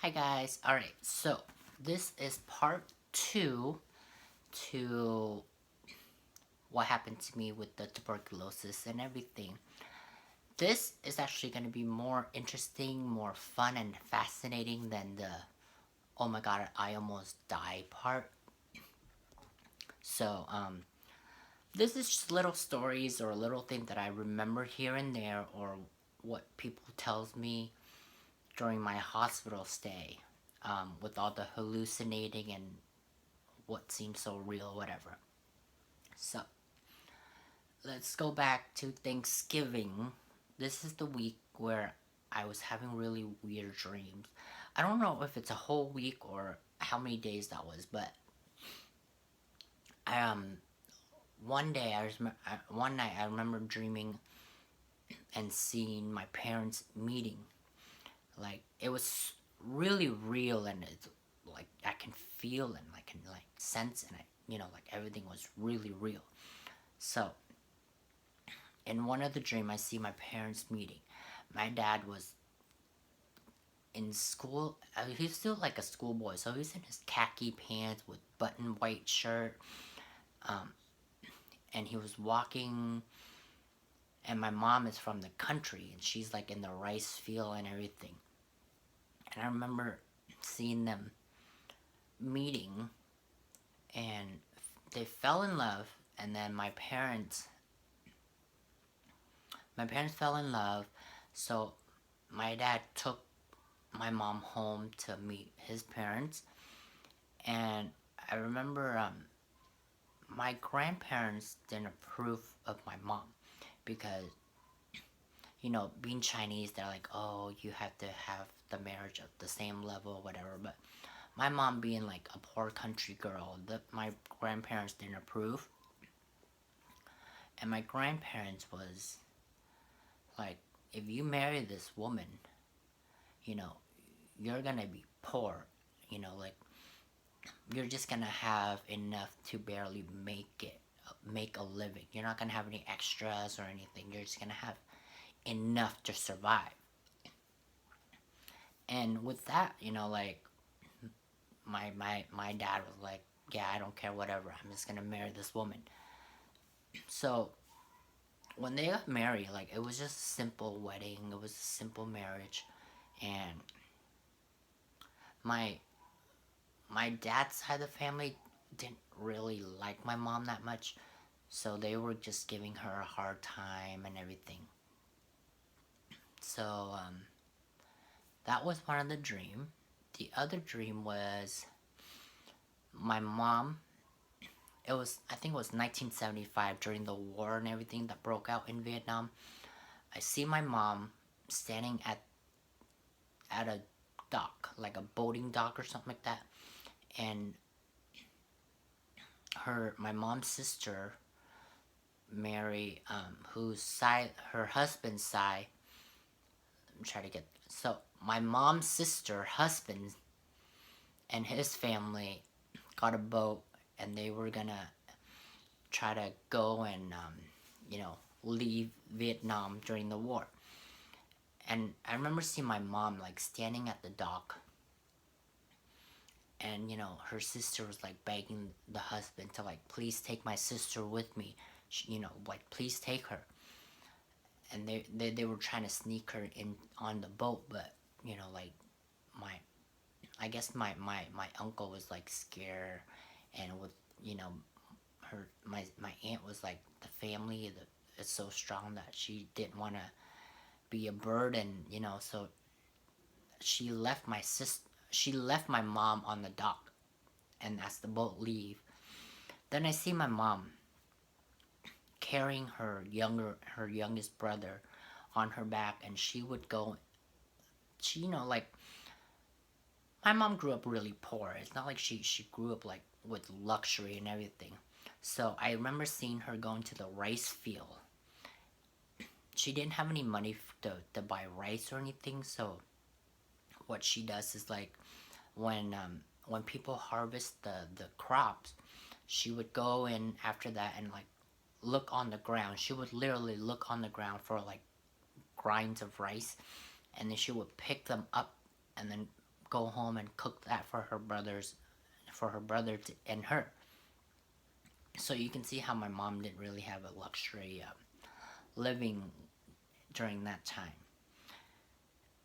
Hi guys. Alright, so this is part 2 to what happened to me with the tuberculosis and everything. This is actually going to be more interesting, more fun and fascinating than the oh my god, I almost died part. So, this is just little stories or little things that I remember here and there, or what people tells me during my hospital stay, with all the hallucinating and what seems so real, whatever. So, let's go back to Thanksgiving. This is the week where I was having really weird dreams. I don't know if it's a whole week or how many days that was, but I, one day one night I remember dreaming and seeing my parents meeting. Like, it was really real, and it's like I can feel and I can like sense, and like everything was really real. So in one of the dream, I see my parents meeting. My dad was in school. He's still like a schoolboy, so he's in his khaki pants with button white shirt, um, and he was walking. And my mom is from the country, and she's like in the rice field and everything. And I remember seeing them meeting, and they fell in love. And then my parents fell in love, so my dad took my mom home to meet his parents. And I remember my grandparents didn't approve of my mom because, being Chinese, they're like, oh, you have to have the marriage at the same level, whatever. But my mom being like a poor country girl, my grandparents didn't approve. And my grandparents was like, if you marry this woman, you know, you're gonna be poor, like, you're just gonna have enough to barely make a living. You're not gonna have any extras or anything. You're just gonna have enough to survive. And with that, like, my dad was like, yeah, I don't care, whatever. I'm just gonna marry this woman. So when they got married, like, it was just a simple wedding. It was a simple marriage, and my my dad's side of the family didn't really like my mom that much, so they were just giving her a hard time and everything. So that was one of the dream. The other dream was my mom. I think it was 1975, during the war and everything that broke out in Vietnam. I see my mom standing at a dock, like a boating dock or something like that, and my mom's sister Mary, whose side, her husband's side. I'm trying to get, so my mom's sister husband and his family got a boat, and they were gonna try to go and leave Vietnam during the war. And I remember seeing my mom like standing at the dock, and her sister was like begging the husband to like, please take my sister with me, like, please take her. And they were trying to sneak her in on the boat, but like, my I guess my uncle was like scared, and with my aunt was like, the family is so strong that she didn't want to be a burden, so she left my mom on the dock. And as the boat leave, then I see my mom carrying her youngest brother on her back, and she would go. She, like, my mom grew up really poor. It's not like she grew up like with luxury and everything. So I remember seeing her going to the rice field. She didn't have any money to buy rice or anything, so what she does is, like, when people harvest the crops, she would go in after that and like look on the ground. She would literally look on the ground for like grinds of rice, and then she would pick them up and then go home and cook that for her brother and her. So you can see how my mom didn't really have a luxury living during that time.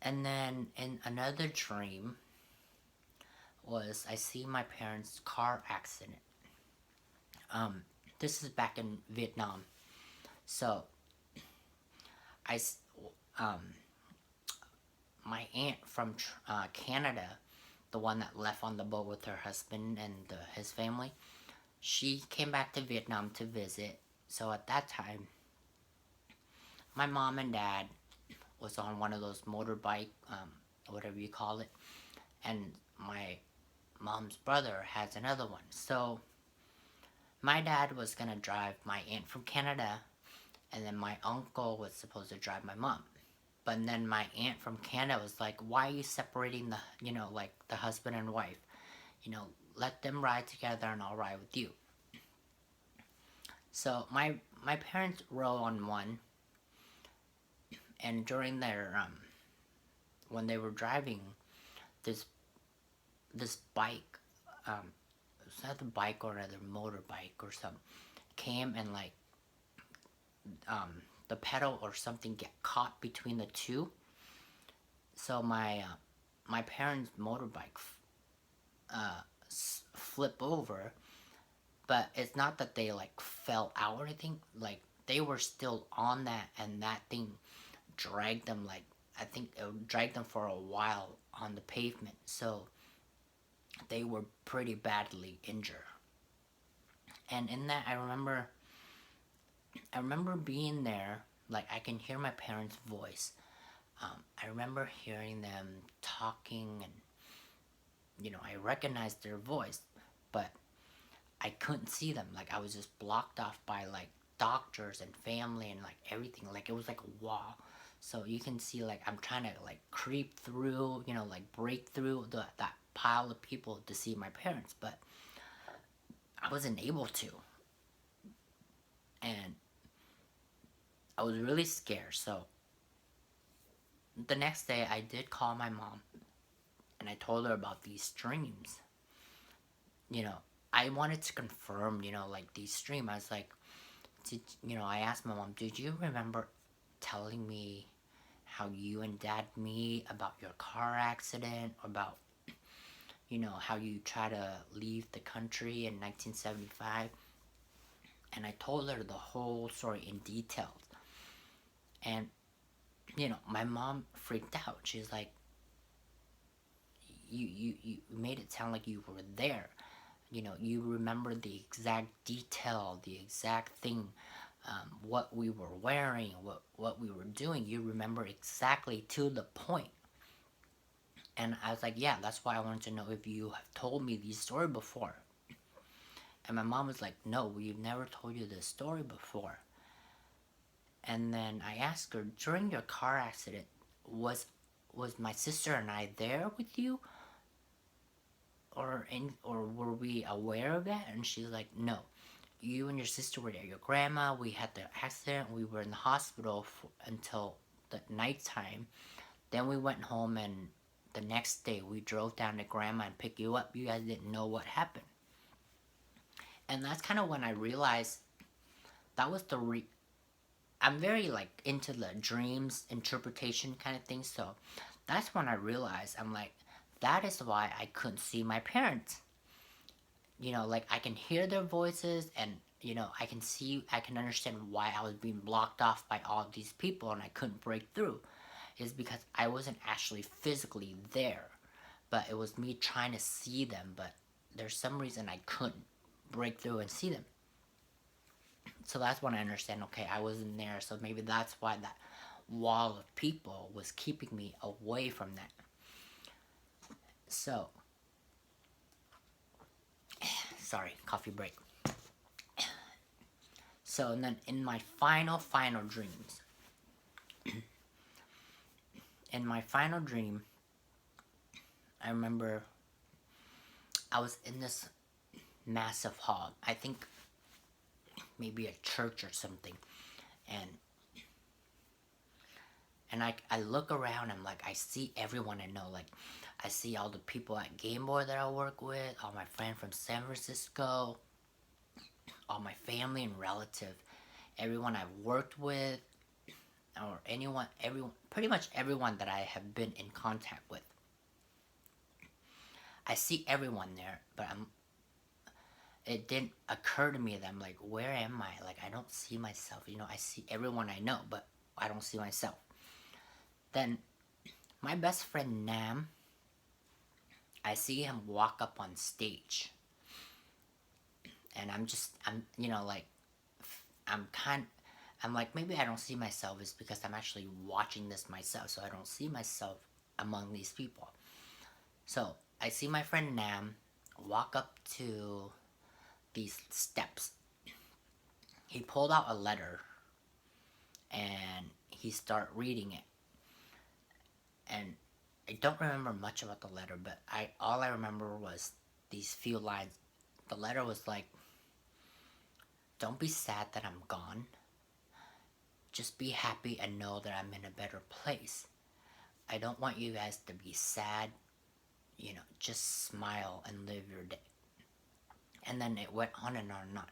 And then in another dream was I see my parents' car accident. This is back in Vietnam. So I um my aunt from Canada, the one that left on the boat with her husband and his family, she came back to Vietnam to visit. So at that time, my mom and dad was on one of those motorbike, whatever you call it, and my mom's brother has another one. So my dad was gonna drive my aunt from Canada, and then my uncle was supposed to drive my mom. But then my aunt from Canada was like, why are you separating like the husband and wife? Let them ride together and I'll ride with you. So my parents rode on one, and during their when they were driving, this bike, it's not a bike or another motorbike or something, came and like the pedal or something get caught between the two. So my parents' motorbike flip over, but it's not that they like fell out or anything. Like they were still on that, and that thing dragged them, like I think it dragged them for a while on the pavement. So they were pretty badly injured. And in that, I remember being there. Like I can hear my parents' voice. I remember hearing them talking, and I recognized their voice, but I couldn't see them. Like I was just blocked off by like doctors and family and like everything. Like it was like a wall. So you can see like I'm trying to like creep through, like break through that pile of people to see my parents, but I wasn't able to. And I was really scared. So the next day I did call my mom and I told her about these dreams. I wanted to confirm, like these dreams. I was like, I asked my mom, did you remember telling me how you and dad meet, about your car accident, about, how you try to leave the country in 1975? And I told her the whole story in detail. And, my mom freaked out. She's like, you made it sound like you were there. You remember the exact detail, the exact thing, what we were wearing, what we were doing. You remember exactly to the point. And I was like, yeah, that's why I wanted to know if you have told me this story before. And my mom was like, no, we've never told you this story before. And then I asked her, during your car accident, was my sister and I there with you? Or were we aware of that? And she's like, no, you and your sister were there. Your grandma, we had the accident. We were in the hospital until the nighttime. Then we went home, and the next day we drove down to grandma and picked you up. You guys didn't know what happened. And that's kind of when I realized that was I'm very like into the dreams interpretation kind of thing. So that's when I realized, I'm like, that is why I couldn't see my parents. Like I can hear their voices, and I can understand why I was being blocked off by all these people and I couldn't break through. Is because I wasn't actually physically there, but it was me trying to see them, but there's some reason I couldn't break through and see them. So that's when I understand, okay, I wasn't there, so maybe that's why that wall of people was keeping me away from that. So, sorry, coffee break. So, and then in my final dreams, I remember I was in this massive hall. I think maybe a church or something. And And I look around, I'm like, I see everyone I know. Like, I see all the people at Game Boy that I work with, all my friends from San Francisco, all my family and relative, everyone I've worked with, or everyone, pretty much everyone that I have been in contact with. I see everyone there, but it didn't occur to me that I'm like, where am I? Like, I don't see myself. I see everyone I know, but I don't see myself. Then my best friend Nam, I see him walk up on stage, and like, I'm kind. I'm like, maybe I don't see myself is because I'm actually watching this myself, so I don't see myself among these people. So I see my friend Nam walk up to these steps. He pulled out a letter and he started reading it. And I don't remember much about the letter, but all I remember was these few lines. The letter was like, "Don't be sad that I'm gone. Just be happy and know that I'm in a better place. I don't want you guys to be sad. Just smile and live your day." And then it went on and on and on.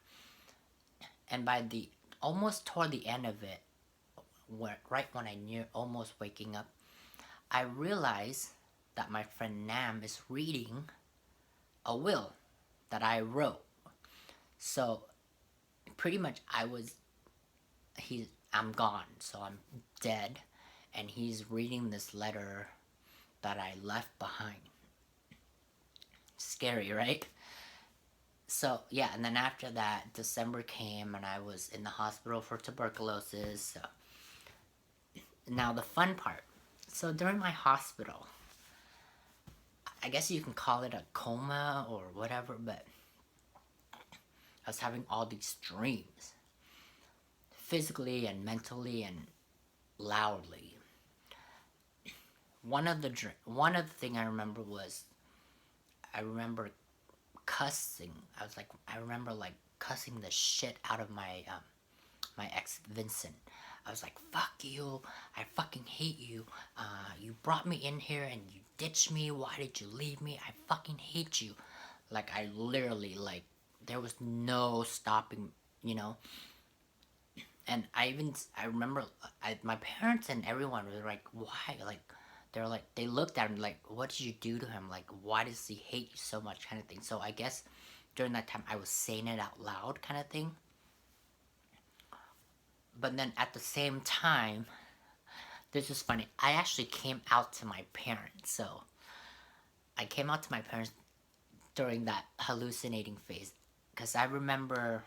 And by the almost toward the end of it, right when I knew almost waking up, I realized that my friend Nam is reading a will that I wrote. So pretty much I'm gone, so I'm dead, and he's reading this letter that I left behind. Scary, right? So yeah, and then after that, December came and I was in the hospital for tuberculosis. So now the fun part. So during my hospital, I guess you can call it a coma or whatever, but I was having all these dreams, physically and mentally and loudly. One of the thing I remember was I remember cussing. I remember like cussing the shit out of my ex Vincent. I was like, "Fuck you! I fucking hate you! You brought me in here and you ditched me. Why did you leave me? I fucking hate you!" Like, I literally, like, there was no stopping, you know. And I remember my parents and everyone were like, "Why?" Like, they looked at him like, "What did you do to him? Like, why does he hate you so much?" Kind of thing. So I guess during that time I was saying it out loud, kind of thing. But then at the same time, this is funny. I actually came out to my parents. So I came out to my parents during that hallucinating phase, because I remember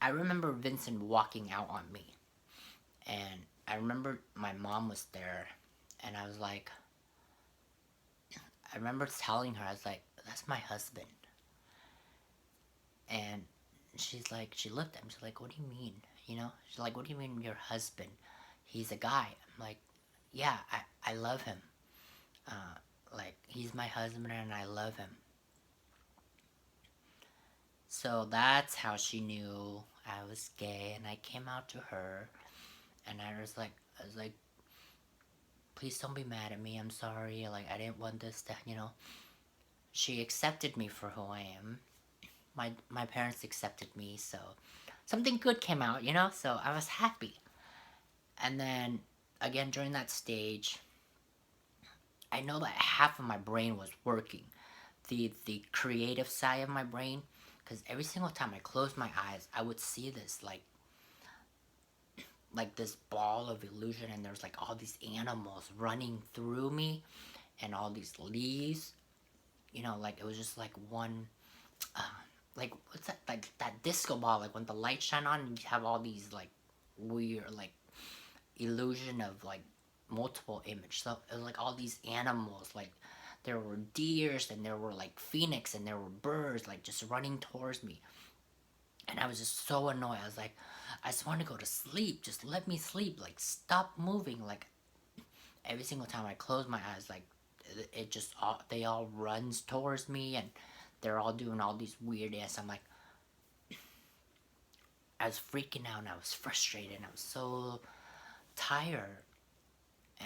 Vincent walking out on me, and I remember my mom was there, and I remember telling her, I was like, "That's my husband." And she looked at me, she's like, "What do you mean? She's like, "What do you mean your husband? He's a guy." I'm like, "Yeah, I love him. Like, he's my husband and I love him." So that's how she knew I was gay, and I came out to her, and I was like, "Please don't be mad at me. I'm sorry. Like, I didn't want this to. She accepted me for who I am. My parents accepted me, so something good came out. So I was happy. And then again during that stage, I know that half of my brain was working, the creative side of my brain, because every single time I closed my eyes, I would see this like this ball of illusion, and there's like all these animals running through me, and all these leaves. Like, it was just like one, like, what's that, like that disco ball, like when the lights shine on and you have all these like weird, like, illusion of like multiple image. So it was like all these animals, like there were deers and there were like phoenix and there were birds, like just running towards me. And I was just so annoyed. I was like, "I just want to go to sleep. Just let me sleep. Like, stop moving." Like, every single time I close my eyes, like, it just they all runs towards me, and they're all doing all these weird ass. I'm like, I was freaking out and I was frustrated and I was so tired.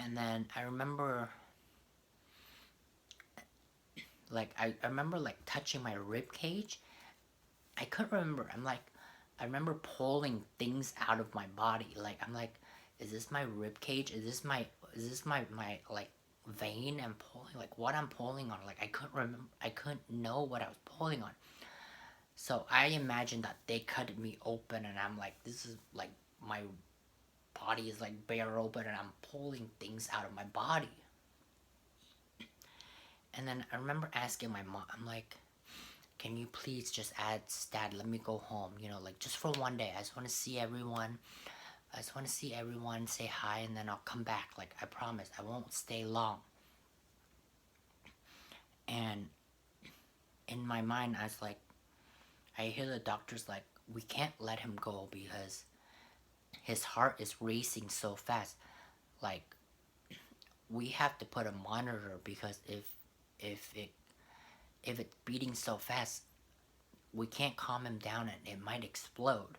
And then I remember, like, I remember, like, touching my rib cage. I couldn't remember. I remember pulling things out of my body. Like, I'm like, is this my rib cage? Is this my like, vein I'm pulling? Like, what I'm pulling on? Like, I couldn't remember. I couldn't know what I was pulling on. So I imagined that they cut me open, and I'm like, this is like, my body is like bare open, and I'm pulling things out of my body. And then I remember asking my mom, I'm like, can you please just ask Dad, let me go home, like, just for one day. I just want to see everyone. I just want to see everyone, say hi, and then I'll come back. Like, I promise, I won't stay long. And in my mind, I was like, I hear the doctor's like, we can't let him go because his heart is racing so fast. Like, we have to put a monitor, because if it's beating so fast, we can't calm him down, and it might explode.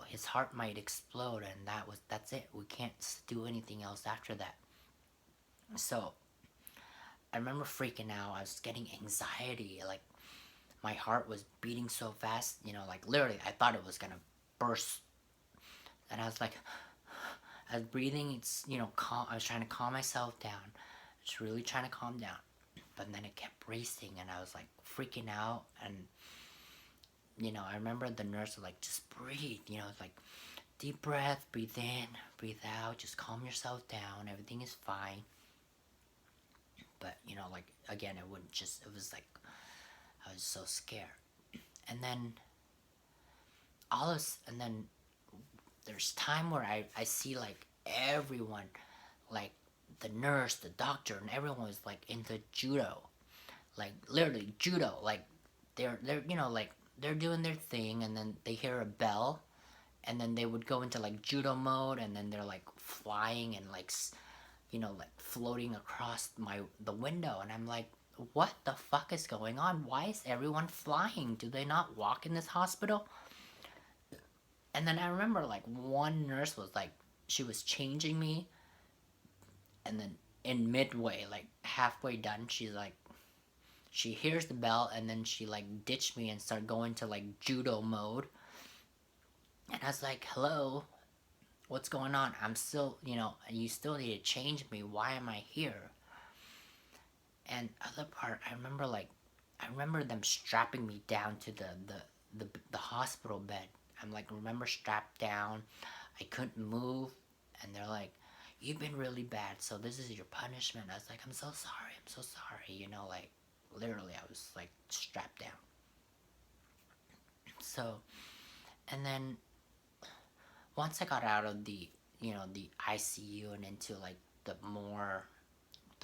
His heart might explode, and that's it. We can't do anything else after that. So I remember freaking out. I was getting anxiety. Like, my heart was beating so fast. Like, literally, I thought it was gonna burst. And I was like, I was breathing. It's calm. I was trying to calm myself down. Just really trying to calm down. But then it kept racing, and I was like freaking out. And I remember the nurse was like, just breathe. It's like, deep breath, breathe in, breathe out, just calm yourself down, everything is fine. But, like, again, it was like, I was so scared. And then, and then there's time where I see, like, everyone, like, the nurse, the doctor, and everyone was, like, into judo. Like, literally, judo. Like, they're like, they're doing their thing, and then they hear a bell, and then they would go into, like, judo mode, and then they're, like, flying and, like, like, floating across the window. And I'm like, what the fuck is going on? Why is everyone flying? Do they not walk in this hospital? And then I remember, like, one nurse was, like, she was changing me, and then in midway, like, halfway done, she's like, she hears the bell, and then she, like, ditched me and started going to, like, judo mode. And I was like, hello, what's going on? I'm still, you still need to change me. Why am I here? And other part, I remember them strapping me down to the hospital bed. I'm like, remember, strapped down. I couldn't move, and they're like, you've been really bad, so this is your punishment. I was like, I'm so sorry, like, literally, I was, like, strapped down. So, and then once I got out of the ICU and into, like, the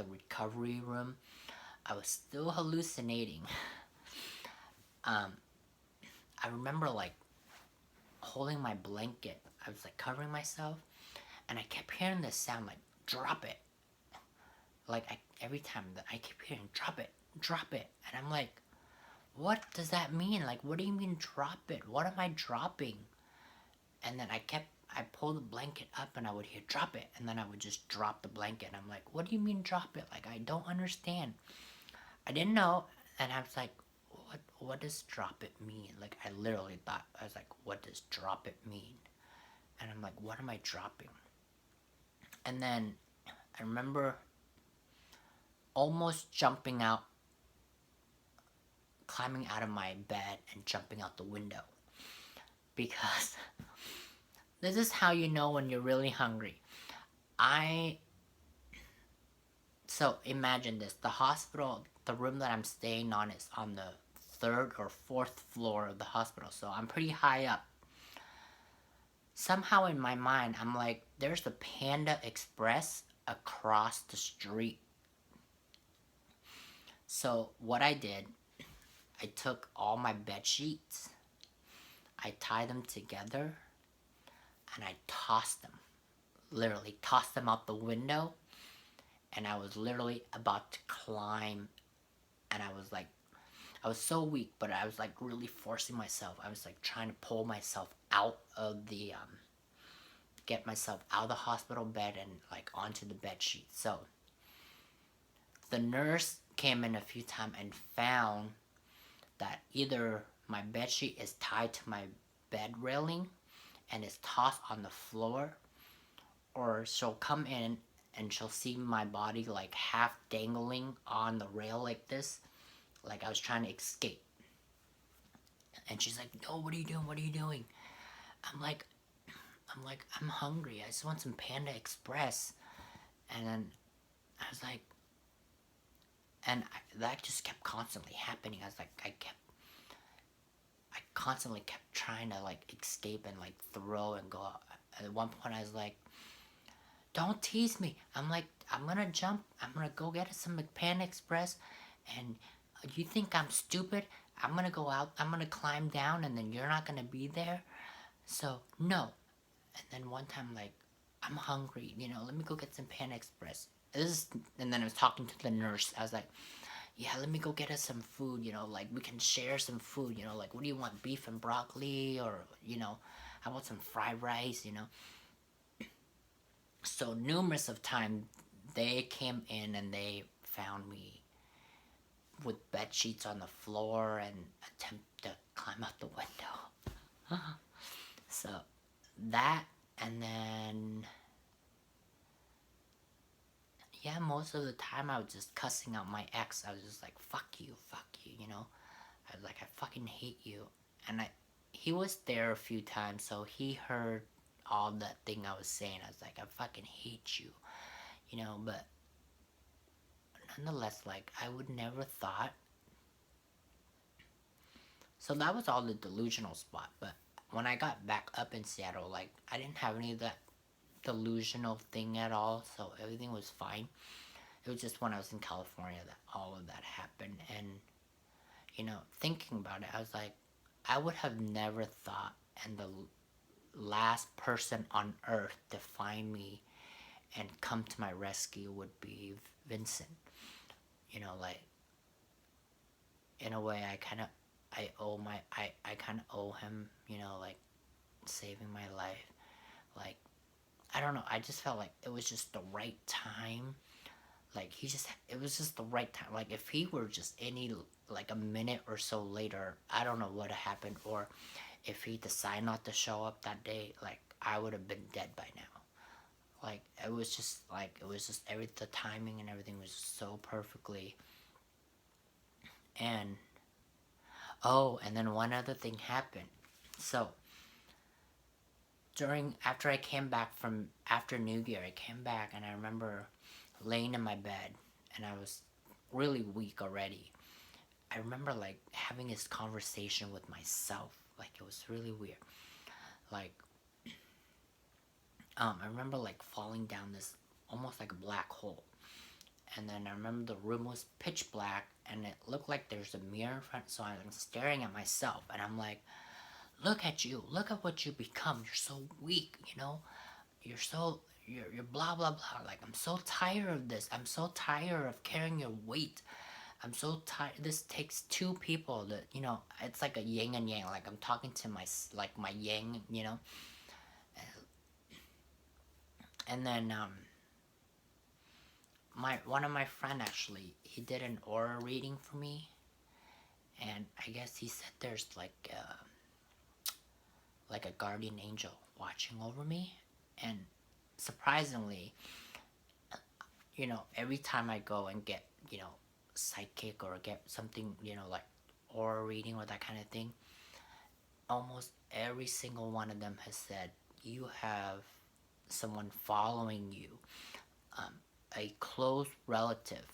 recovery room, I was still hallucinating. I remember, like, holding my blanket. I was, like, covering myself, and I kept hearing this sound, like, drop it. Like, every time that I keep hearing, drop it. And I'm like, what does that mean? Like, what do you mean, drop it? What am I dropping? And then I pulled the blanket up, and I would hear, drop it. And then I would just drop the blanket. And I'm like, what do you mean, drop it? Like, I don't understand. I didn't know. And I was like, what does drop it mean? Like, I literally thought, I was like, what does drop it mean? And I'm like, what am I dropping? And then I remember almost jumping out, climbing out of my bed and jumping out the window. Because this is how you know when you're really hungry. So imagine this. The hospital, the room that I'm staying on is on the 3rd or 4th floor of the hospital. So I'm pretty high up. Somehow in my mind, I'm like, there's the Panda Express across the street. So what I did, I took all my bed sheets, I tied them together, and I tossed them. Literally tossed them out the window, and I was literally about to climb, and I was so weak, but I was, like, really forcing myself. I was, like, trying to pull myself out of the get myself out of the hospital bed and like onto the bed sheet. So the nurse came in a few times and found that either my bed sheet is tied to my bed railing and is tossed on the floor, or she'll come in and she'll see my body like half dangling on the rail like this, like I was trying to escape. And she's like, "No, what are you doing? What are you doing?" I'm like, I'm hungry. I just want some Panda Express. And then I was like, that just kept constantly happening. I was like, I constantly kept trying to like escape and like throw and go. At one point, I was like, "Don't tease me." I'm like, I'm gonna jump. I'm gonna go get some Panda Express, and you think I'm stupid? I'm gonna go out. I'm gonna climb down, and then you're not gonna be there. So no. And then one time, like, I'm hungry. Let me go get some Panda Express. And then I was talking to the nurse. I was like, "Yeah, let me go get us some food. Like we can share some food. Like what do you want? Beef and broccoli, or how about some fried rice? So numerous of times they came in and they found me with bed sheets on the floor and attempt to climb out the window. So that, and then yeah, most of the time I was just cussing out my ex. I was just like, fuck you, I was like, I fucking hate you. And he was there a few times, so he heard all that thing I was saying. I was like, I fucking hate you, but nonetheless, like, I would never thought. So that was all the delusional spot, but when I got back up in Seattle, like, I didn't have any of that delusional thing at all, so everything was fine. It was just when I was in California that all of that happened. And thinking about it, I was like, I would have never thought, and the last person on earth to find me and come to my rescue would be Vincent. Like, in a way, I kind of owe him, like, saving my life. Like, I don't know, I just felt like it was just the right time. Like, it was just the right time. Like, if he were just like a minute or so later, I don't know what happened. Or if he decided not to show up that day, like, I would have been dead by now. Like, it was just the timing and everything was just so perfectly. And and then one other thing happened. So after I came back from after New Year, I came back and I remember laying in my bed and I was really weak already. I remember like having this conversation with myself. Like, it was really weird. Like, I remember like falling down this almost like a black hole. And then I remember the room was pitch black and it looked like there's a mirror in front. So I'm staring at myself and I'm like, look at you. Look at what you become. You're so weak, you're blah blah blah. Like, I'm so tired of this. I'm so tired of carrying your weight. I'm so tired. This takes two people that, it's like a yin and yang. Like, I'm talking to my yang, and then one of my friend, actually, he did an aura reading for me, and I guess he said there's like a guardian angel watching over me. And surprisingly, every time I go and get, psychic or get something, like aura reading or that kind of thing, almost every single one of them has said, you have someone following you, a close relative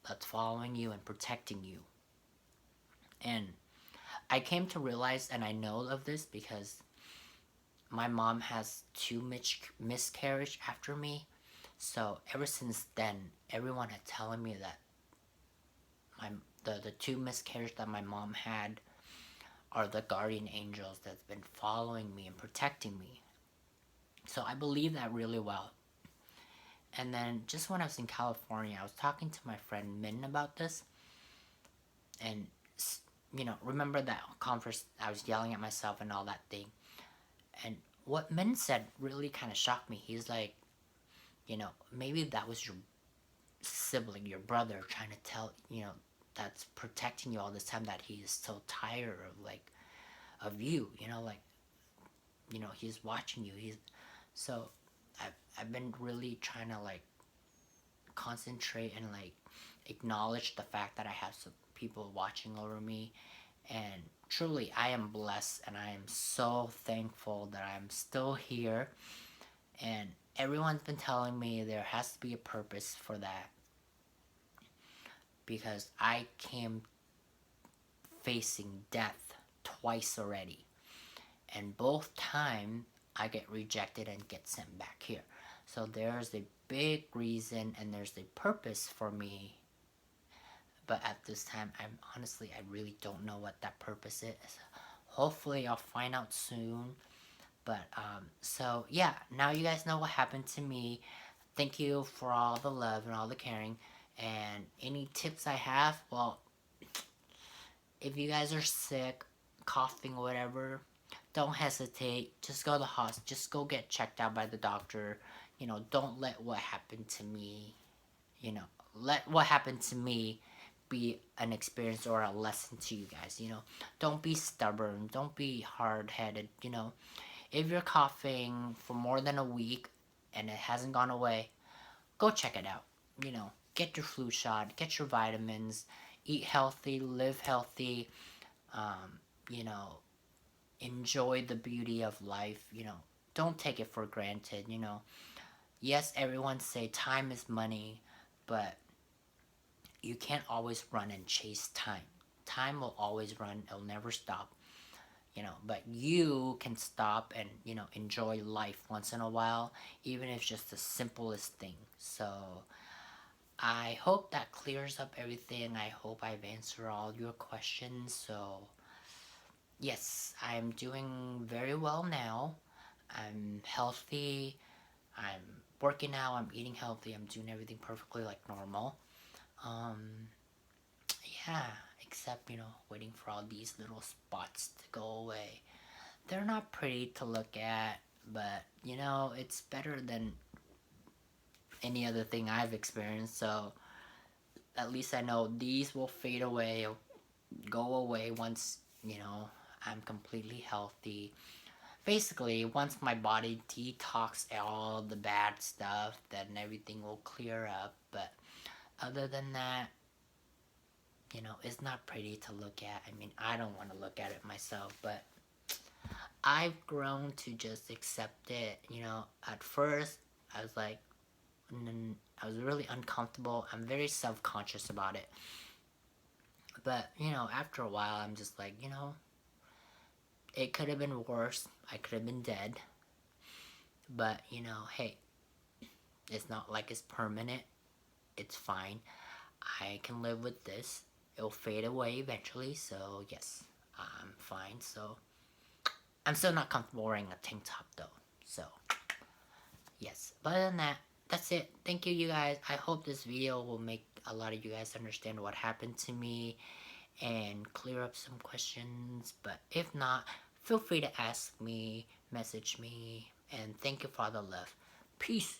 that's following you and protecting you. And I came to realize, and I know of this because my mom has two miscarriage after me. So ever since then, everyone had telling me that the two miscarriages that my mom had are the guardian angels that's been following me and protecting me. So I believe that really well. And then just when I was in California, I was talking to my friend Min about this. And, remember that conference, I was yelling at myself and all that thing. And what Min said really kind of shocked me. He's like, maybe that was your sibling, your brother, trying to tell, that's protecting you all this time, that he is so tired of, like, of you, like, he's watching you. So I've been really trying to, like, concentrate and, like, acknowledge the fact that I have some people watching over me. And truly, I am blessed, and I am so thankful that I'm still here. And everyone's been telling me there has to be a purpose for that, because I came facing death twice already, and both time I get rejected and get sent back here. So there's a big reason and there's a purpose for me, but at this time, I really don't know what that purpose is. Hopefully I'll find out soon. But so yeah, now you guys know what happened to me. Thank you for all the love and all the caring. And any tips I have, well, if you guys are sick, coughing, whatever, don't hesitate. Just go to the hospital. Just go get checked out by the doctor. Don't let what happened to me, let what happened to me be an experience or a lesson to you guys. Don't be stubborn. Don't be hard-headed. If you're coughing for more than a week and it hasn't gone away, go check it out. Get your flu shot, get your vitamins, eat healthy, live healthy, um, you know, enjoy the beauty of life. Don't take it for granted. Yes, everyone say time is money, but you can't always run and chase time. Time will always run, it'll never stop. But you can stop and, enjoy life once in a while, even if it's just the simplest thing. So I hope that clears up everything. I hope I've answered all your questions. So yes, I'm doing very well now. I'm healthy. I'm working out. I'm eating healthy. I'm doing everything perfectly like normal. Um, yeah, except, waiting for all these little spots to go away. They're not pretty to look at, but, it's better than any other thing I've experienced. So at least I know these will fade away, or go away once, I'm completely healthy. Basically, once my body detox all the bad stuff, then everything will clear up. But other than that, it's not pretty to look at. I mean, I don't want to look at it myself, but I've grown to just accept it. At first, I was like, I was really uncomfortable. I'm very self-conscious about it. But, after a while, I'm just like, it could have been worse. I could have been dead. But, hey, it's not like it's permanent. It's fine. I can live with this. It'll fade away eventually. So, yes, I'm fine. So, I'm still not comfortable wearing a tank top, though. So, yes. But other than that, that's it. Thank you, you guys. I hope this video will make a lot of you guys understand what happened to me and clear up some questions. But if not, feel free to ask me, message me, and thank you for all the love. Peace.